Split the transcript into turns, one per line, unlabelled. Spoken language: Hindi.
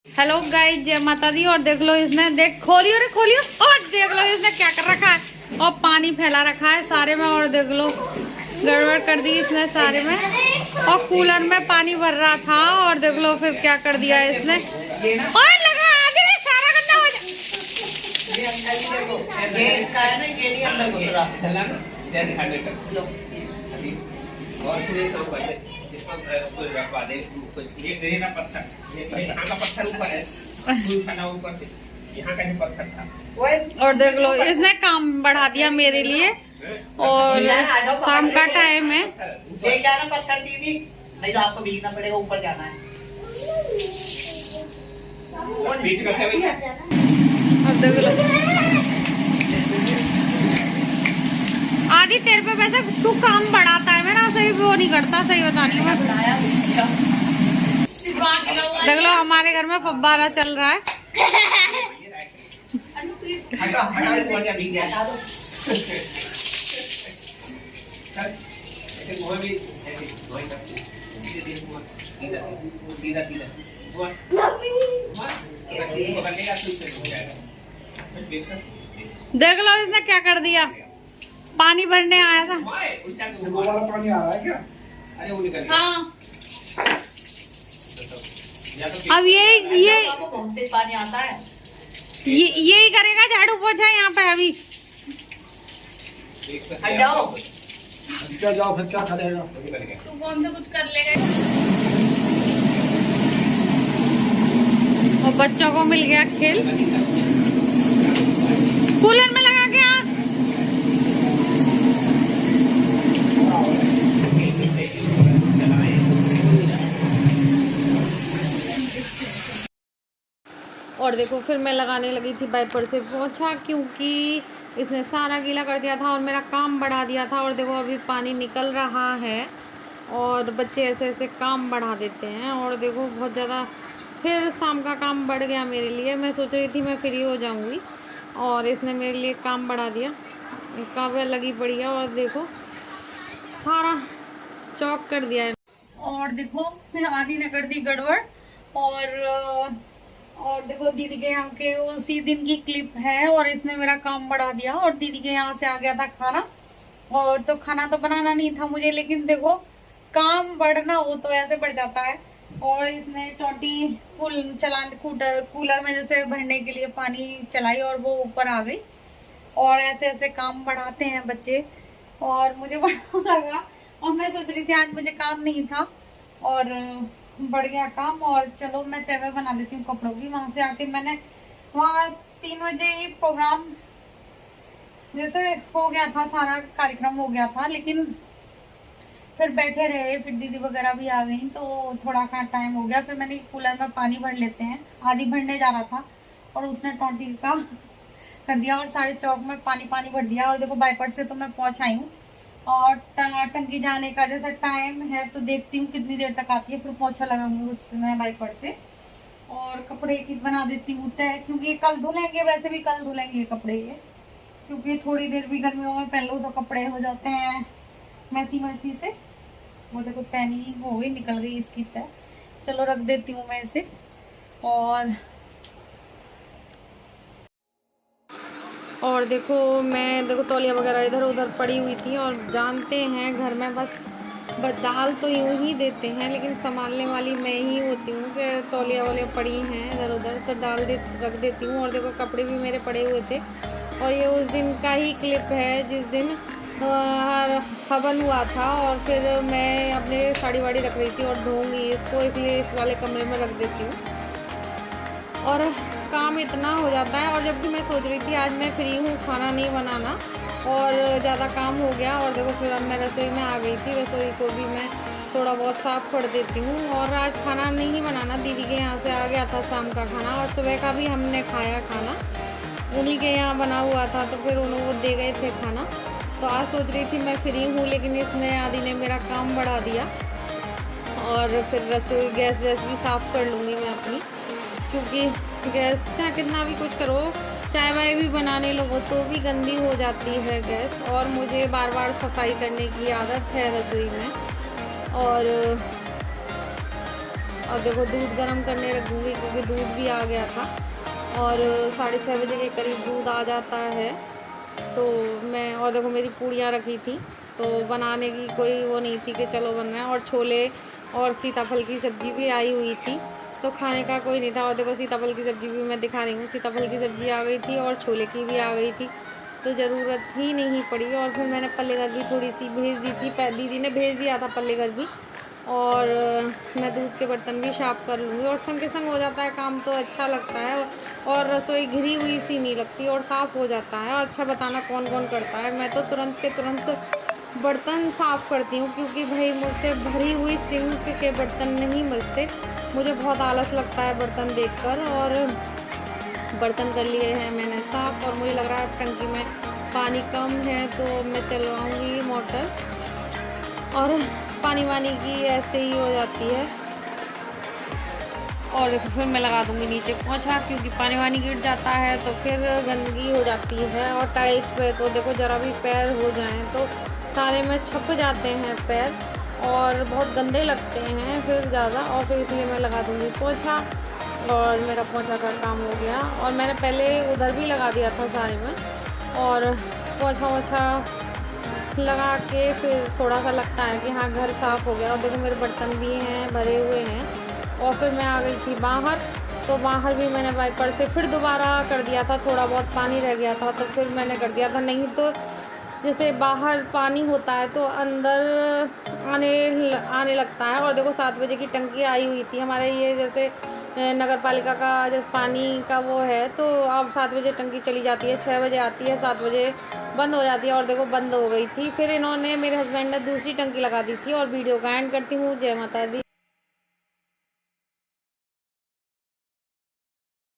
हेलो गाइस, जय माता दी। और देख लो इसने, देख खोलियो रे खोलियो, और देख लो इसने क्या कर रखा है, और पानी फैला रखा है सारे में। और देख लो गड़बड़ कर दी इसने सारे में, और कूलर में पानी भर रहा था, और देख लो फिर क्या कर दिया इसने। और लगा आगे सारा गंदा हो और देख लो इसने काम बढ़ा दिया मेरे लिए। और शाम का टाइम है,
ले क्या ना पत्थर दीदी, नहीं तो आपको भीगना पड़ेगा, ऊपर जाना है।
और देख लो आदि तेरे पे वैसे तू काम बढ़ाता है मेरा, सही वो नहीं करता, सही बता रही हूँ। देख लो हमारे घर में फव्वारा चल रहा है। देख लो इसने क्या कर दिया, पानी भरने आया था।
पानी आ रहा है क्या?
हाँ, अब ये
पानी आता है,
यही करेगा झाड़ू पोछा यहाँ पे अभी।
जाओ
क्या जाओ, फिर क्या करेगा?
तू कौन सा कुछ कर लेगा। और बच्चों को मिल गया खेल, कूलर में लगा के। और देखो फिर मैं लगाने लगी थी वाइपर से पोंछा, क्योंकि इसने सारा गीला कर दिया था और मेरा काम बढ़ा दिया था। और देखो अभी पानी निकल रहा है, और बच्चे ऐसे ऐसे काम बढ़ा देते हैं। और देखो बहुत ज़्यादा फिर शाम का काम बढ़ गया मेरे लिए। मैं सोच रही थी मैं फ्री हो जाऊंगी, और इसने मेरे लिए काम बढ़ा दिया। काव्या लगी पड़ी है, और देखो सारा चौक कर दिया है। और देखो फिर आदि ने कर दी गड़बड़। और देखो दीदी के यहाँ के उसी दिन की क्लिप है, और इसने मेरा काम बढ़ा दिया। और दीदी के यहाँ से आ गया था खाना, और तो खाना तो बनाना नहीं था मुझे, लेकिन देखो काम बढ़ना वो तो ऐसे बढ़ जाता है। और इसने टोटी कूलर में जैसे भरने के लिए पानी चलाई, और वो ऊपर आ गई। और ऐसे ऐसे काम बढ़ाते हैं बच्चे, और मुझे बड़ा लगा। और मैं सोच रही थी आज मुझे काम नहीं था, और बढ़ गया काम। और चलो मैं तवे बना देती हूँ कपड़ों की। वहां से आके मैंने वहाँ 3 बजे ही प्रोग्राम जैसे हो गया था, सारा कार्यक्रम हो गया था, लेकिन फिर बैठे रहे, फिर दीदी वगैरह भी आ गई, तो थोड़ा का टाइम हो गया। फिर मैंने कूलर में पानी भर लेते हैं, आधी भरने जा रहा था, और उसने टोटी का कर दिया, और सारे चौक में पानी पानी भर दिया। और देखो वाइपर से तो मैं पहुंच आई हूँ, और टंकी जाने का जैसा टाइम है तो देखती हूँ कितनी देर तक आती है, फिर पोछा लगाऊंगी उसमें वाइपर से। और कपड़े की बना देती हूँ तय, क्योंकि कल धुलेंगे, वैसे भी कल धुलेंगे कपड़े ये, क्योंकि थोड़ी देर भी गर्मियों में पहन लो तो कपड़े हो जाते हैं मैसी मैसी से। वो देखो तैनी हो गई, निकल गई इसकी तय। चलो रख देती हूँ मैं इसे। और देखो मैं देखो तौलिया वगैरह इधर उधर पड़ी हुई थी। और जानते हैं घर में बस दाल तो यूं ही देते हैं, लेकिन संभालने वाली मैं ही होती हूँ कि तौलिया वौलिया पड़ी हैं इधर उधर तो रख देती हूँ। और देखो कपड़े भी मेरे पड़े हुए थे, और ये उस दिन का ही क्लिप है जिस दिन हवन हुआ था। और फिर मैं अपने साड़ी वाड़ी रख रही थी और धोऊंगी इसको, इसलिए इस वाले कमरे में रख देती हूँ। और काम इतना हो जाता है। और जब भी मैं सोच रही थी आज मैं फ्री हूँ, खाना नहीं बनाना, और ज़्यादा काम हो गया। और देखो फिर अब मैं रसोई में आ गई थी, रसोई को भी मैं थोड़ा बहुत साफ़ कर देती हूँ। और आज खाना नहीं बनाना, दीदी के यहाँ से आ गया था शाम का खाना, और सुबह का भी हमने खाया खाना, उन्हीं के यहाँ बना हुआ था, तो फिर उन्होंने वो दे गए थे खाना। तो आज सोच रही थी मैं फ्री हूँ, लेकिन इसने आदि ने मेरा काम बढ़ा दिया। और फिर रसोई गैस वैस भी साफ़ कर लूँगी मैं अपनी, क्योंकि गैस चाहे कितना भी कुछ करो, चाय वाय भी बनाने लगो तो भी गंदी हो जाती है गैस। और मुझे बार बार सफाई करने की आदत है रसोई में। और और देखो दूध गर्म करने रख दूँगी क्योंकि दूध भी आ गया था और 6:30 बजे के करीब दूध आ जाता है। तो मैं और देखो मेरी पूड़ियाँ रखी थी तो बनाने की कोई वो नहीं थी कि चलो बन रहा है, और छोले और सीताफल की सब्ज़ी भी आई हुई थी तो खाने का कोई नहीं था। और देखो सीताफल की सब्ज़ी भी मैं दिखा रही हूँ, सीताफल की सब्ज़ी आ गई थी और छोले की भी आ गई थी तो ज़रूरत ही नहीं पड़ी। और फिर मैंने पल्लेगर भी थोड़ी सी भेज दी थी, दीदी ने भेज दिया था पल्लेगर भी। और मैं दूध के बर्तन भी साफ़ कर लूँगी और संग के संग हो जाता है काम तो अच्छा लगता है और रसोई घिरी हुई सी नहीं लगती और साफ़ हो जाता है। अच्छा बताना कौन कौन करता है? मैं तो तुरंत के तुरंत बर्तन साफ़ करती हूँ क्योंकि भाई मुझसे भरी हुई सिंक के बर्तन नहीं मलते, मुझे बहुत आलस लगता है बर्तन देखकर। और बर्तन कर लिए हैं मैंने साफ़ और मुझे लग रहा है टंकी में पानी कम है तो मैं चलवाऊँगी मोटर और पानी वानी की ऐसे ही हो जाती है। और देखो फिर मैं लगा दूँगी नीचे पोंछा क्योंकि पानी वानी गिर जाता है तो फिर गंदगी हो जाती है। और टाइल्स पे तो देखो ज़रा भी पैर हो जाएं तो सारे में छप जाते हैं पैर और बहुत गंदे लगते हैं फिर ज़्यादा, और फिर इसलिए मैं लगा दूँगी पोंछा। और मेरा पोंछा का काम हो गया और मैंने पहले उधर भी लगा दिया था सारे में, और पोंछा वोछा लगा के फिर थोड़ा सा लगता है कि हाँ घर साफ़ हो गया। और देखो मेरे बर्तन भी हैं भरे हुए हैं। और फिर मैं आ गई थी बाहर तो बाहर भी मैंने वाइपर से फिर दोबारा कर दिया था, थोड़ा बहुत पानी रह गया था तो फिर मैंने कर दिया था। नहीं तो जैसे बाहर पानी होता है तो अंदर आने लगता है। और देखो 7 बजे की टंकी आई हुई थी हमारे, ये जैसे नगर पालिका का जैसे पानी का वो है तो अब 7 बजे टंकी चली जाती है, 6 बजे आती है, 7 बजे बंद हो जाती है। और देखो बंद हो गई थी, फिर इन्होंने मेरे हस्बैंड ने दूसरी टंकी लगा दी थी। और वीडियो का एंड करती हूँ। जय माता दी।